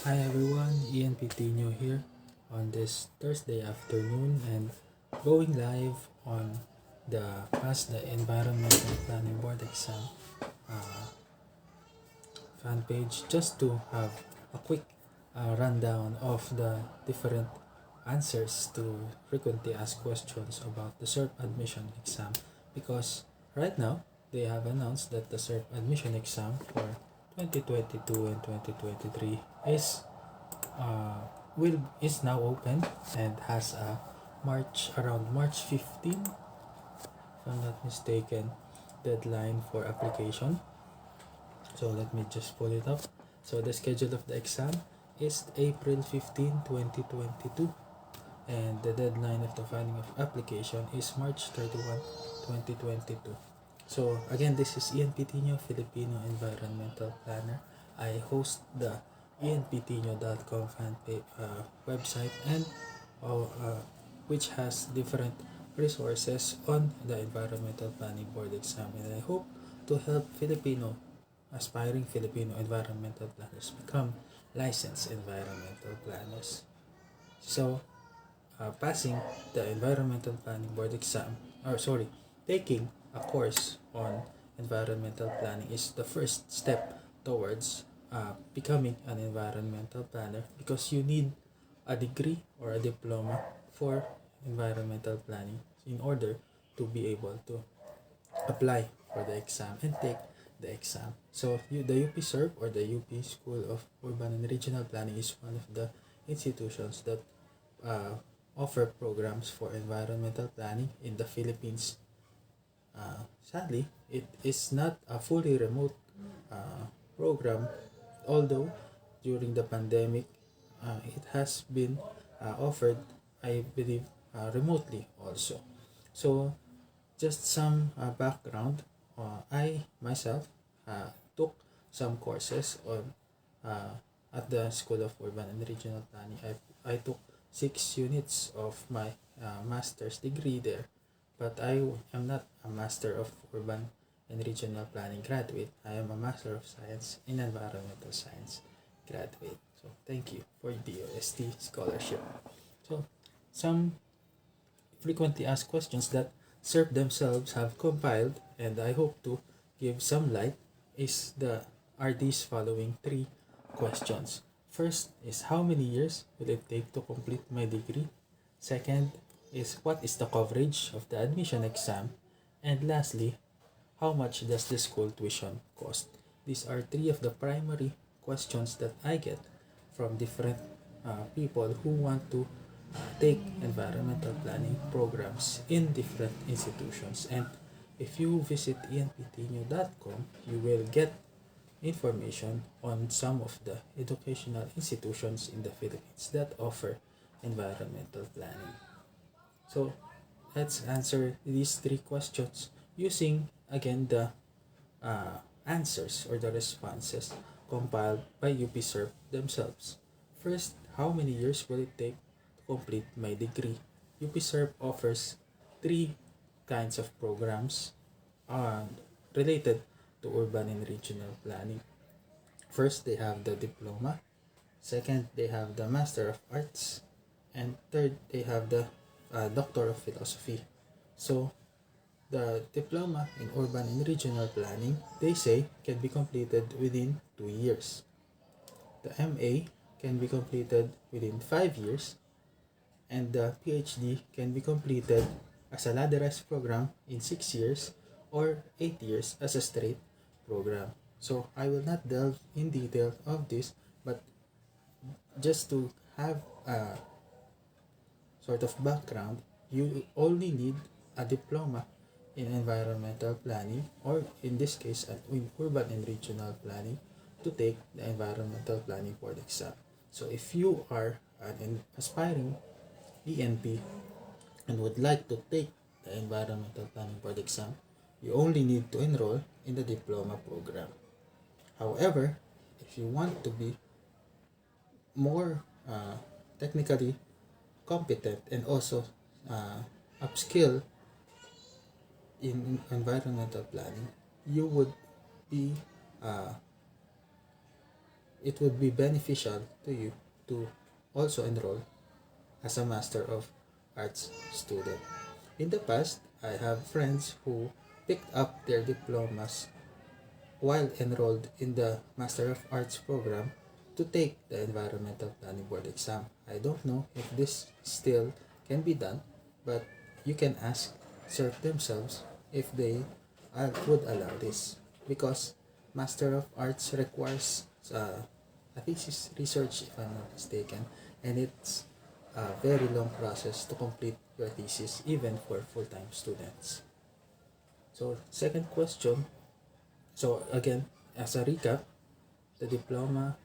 Hi everyone, EnPTinio here on this Thursday afternoon and going live on the Environmental Planning Board exam uh, fan page just to have a quick rundown of the different answers to frequently asked questions about the SURP admission exam, because right now they have announced that the SURP admission exam for 2022 and 2023 uh, is now open and has a March 15, if I'm not mistaken, deadline for application. So let me just pull it up. So the schedule of the exam is April 15, 2022, and the deadline of the filing of application is March 31, 2022. So again, this is EnPTinio, Filipino Environmental Planner. I host the enptinio.com website, and which has different resources on the environmental planning board exam, and I hope to help aspiring Filipino environmental planners become licensed environmental planners. So passing the environmental planning board exam, or sorry, taking a course on environmental planning is the first step towards becoming an environmental planner, because you need a degree or a diploma for environmental planning in order to be able to apply for the exam and take the exam. So the UP SURP, or the UP School of Urban and Regional Planning, is one of the institutions that uh, offer programs for environmental planning in the Philippines. Sadly, it is not a fully remote uh, program, although during the pandemic it has been offered, I believe, remotely also. So, just some background. I myself took some courses on at the School of Urban and Regional Planning. I took 6 units of my master's degree there, but I am not a Master of Urban and Regional Planning graduate. I am a Master of Science in Environmental Science graduate. So thank you for the OST scholarship. So some frequently asked questions that SERP themselves have compiled, and I hope to give some light, are these following three questions. First is, how many years will it take to complete my degree? Second is, what is the coverage of the admission exam? And lastly, how much does the school tuition cost? These are three of the primary questions that I get from different people who want to take environmental planning programs in different institutions. And if you visit enptinio.com, you will get information on some of the educational institutions in the Philippines that offer environmental planning. So let's answer these three questions using again the answers or the responses compiled by UP SURP themselves. First, how many years will it take to complete my degree? UP SURP offers three kinds of programs uh, related to urban and regional planning. First, they have the diploma. Second, they have the Master of Arts. And third, they have the Doctor of Philosophy. So, the diploma in urban and regional planning, they say, can be completed within 2 years. The MA can be completed within 5 years, and the PhD can be completed as a ladderized program in 6 years or 8 years as a straight program. So I will not delve in detail of this, but just to have a sort of background, you only need a diploma in environmental planning, or in this case, in urban and regional planning, to take the environmental planning board exam. So if you are an aspiring ENP and would like to take the environmental planning board exam, you only need to enroll in the diploma program. However, if you want to be more technically competent and also upskill in environmental planning, you would be it would be beneficial to you to also enroll as a Master of Arts student. In the past, I have friends who picked up their diplomas while enrolled in the Master of Arts program to take the Environmental Planning Board exam. I don't know if this still can be done, but you can ask SURP themselves if they would allow this, because Master of Arts requires a thesis research, if I'm not mistaken, and it's a very long process to complete your thesis even for full-time students. So second question, so again, as a recap, the diploma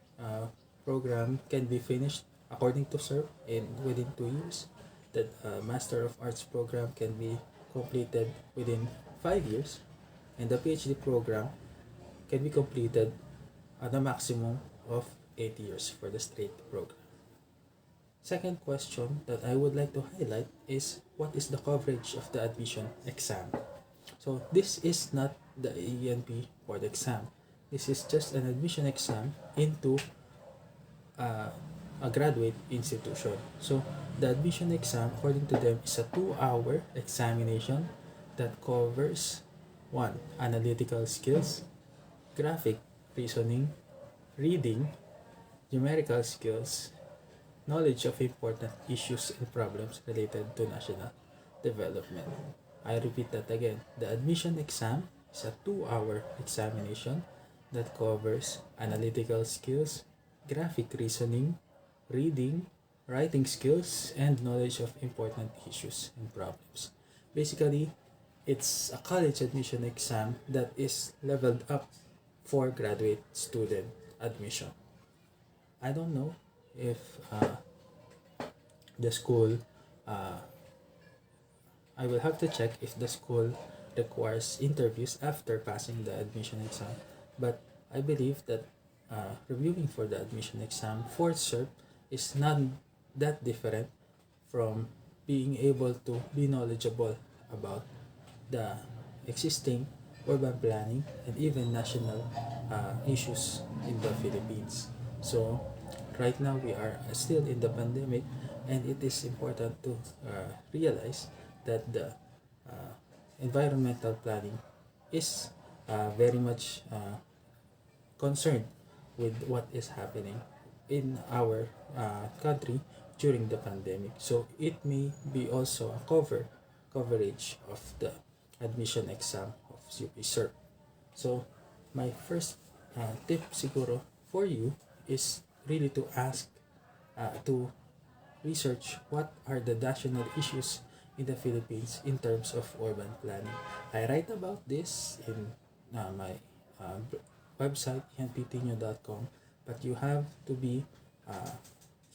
program can be finished according to SURP in within 2 years. The Master of Arts program can be completed within 5 years, and the PhD program can be completed at a maximum of 8 years for the straight program. Second question that I would like to highlight is, what is the coverage of the admission exam? So this is not the EnP board exam. This is just an admission exam into a graduate institution. So the admission exam, according to them, is a 2-hour examination that covers 1. Analytical skills, graphic reasoning, reading, numerical skills, knowledge of important issues and problems related to national development. I repeat that again. The admission exam is a 2-hour examination that covers analytical skills, graphic reasoning, reading, writing skills, and knowledge of important issues and problems. Basically, it's a college admission exam that is leveled up for graduate student admission. I don't know if the school, I will have to check if the school requires interviews after passing the admission exam, but I believe that reviewing for the admission exam for SURP is not that different from being able to be knowledgeable about the existing urban planning and even national issues in the Philippines. So right now we are still in the pandemic, and it is important to realize that the environmental planning is very much concerned with what is happening in our country during the pandemic. So it may be also a coverage of the admission exam of UP SURP. So my first tip siguro for you is really to ask, to research what are the national issues in the Philippines in terms of urban planning. I write about this in my website, EnPTinio.com, but you have to be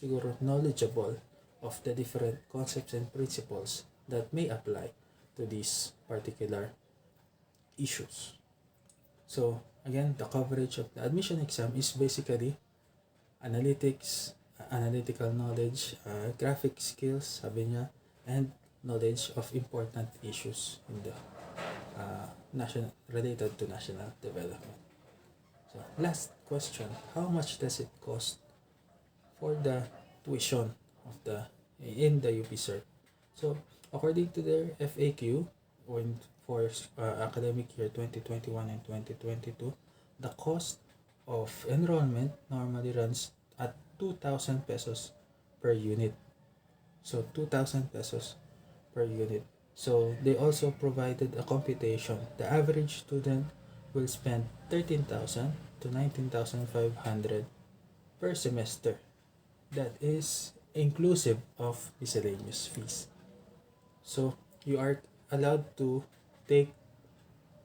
siguro knowledgeable of the different concepts and principles that may apply to these particular issues. So again, the coverage of the admission exam is basically analytics, analytical knowledge, graphic skills, sabi niya, and knowledge of important issues in the national related to national development. So last question, how much does it cost for the tuition of the in the UP SURP? So according to their FAQ, for academic year 2021 and 2022, the cost of enrollment normally runs at 2,000 pesos per unit. So 2,000 pesos per unit. So they also provided a computation. The average student will spend 13,000 to 19,500 per semester. That is inclusive of miscellaneous fees. So you are allowed to take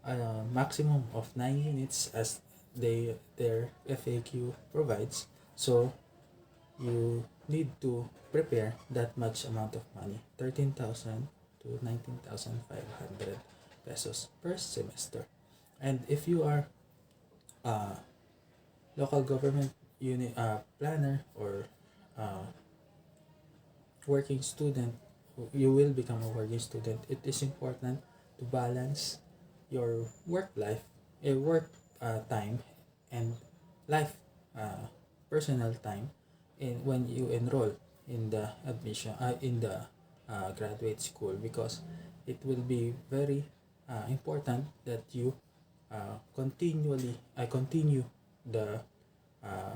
a maximum of 9 units as their FAQ provides. So you need to prepare that much amount of money, 13,000 to 19,500 pesos per semester. And if you are a local government unit planner or working student, you will become a working student. It is important to balance your work life, work time, and life personal time when you enroll in the graduate school, because it will be very important that you continue the uh,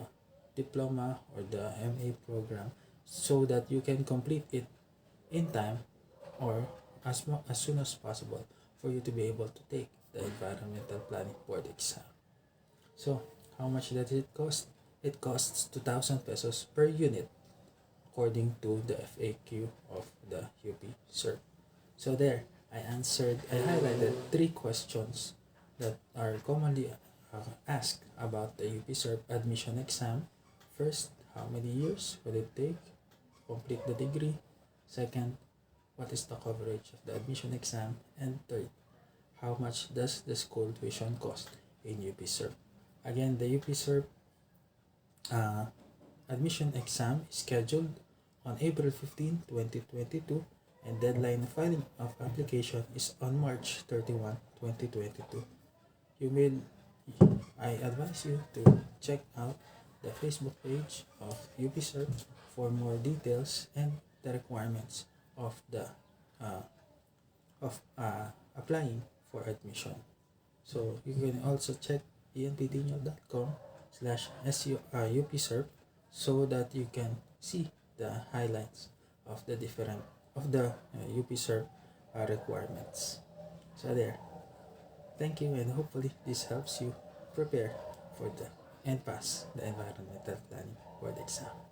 diploma or the MA program, so that you can complete it in time, or as soon as possible, for you to be able to take the environmental planning board exam. So how much does it cost? It costs 2,000 pesos per unit, according to the FAQ of the UP SURP. So there, I highlighted 3 questions that are commonly asked about the UP SURP admission exam. First, how many years will it take to complete the degree? Second, what is the coverage of the admission exam? And third, how much does the school tuition cost in UP SURP? Again, the UP SURP admission exam is scheduled on April 15, 2022, and deadline filing of application is on March 31, 2022. I advise you to check out the Facebook page of UP SURP for more details and the requirements of applying for admission. So you can also check enptinio.com/UP so that you can see the highlights of the UP SURP requirements. So there. Thank you, and hopefully this helps you prepare for and pass the Environmental Planning Board exam.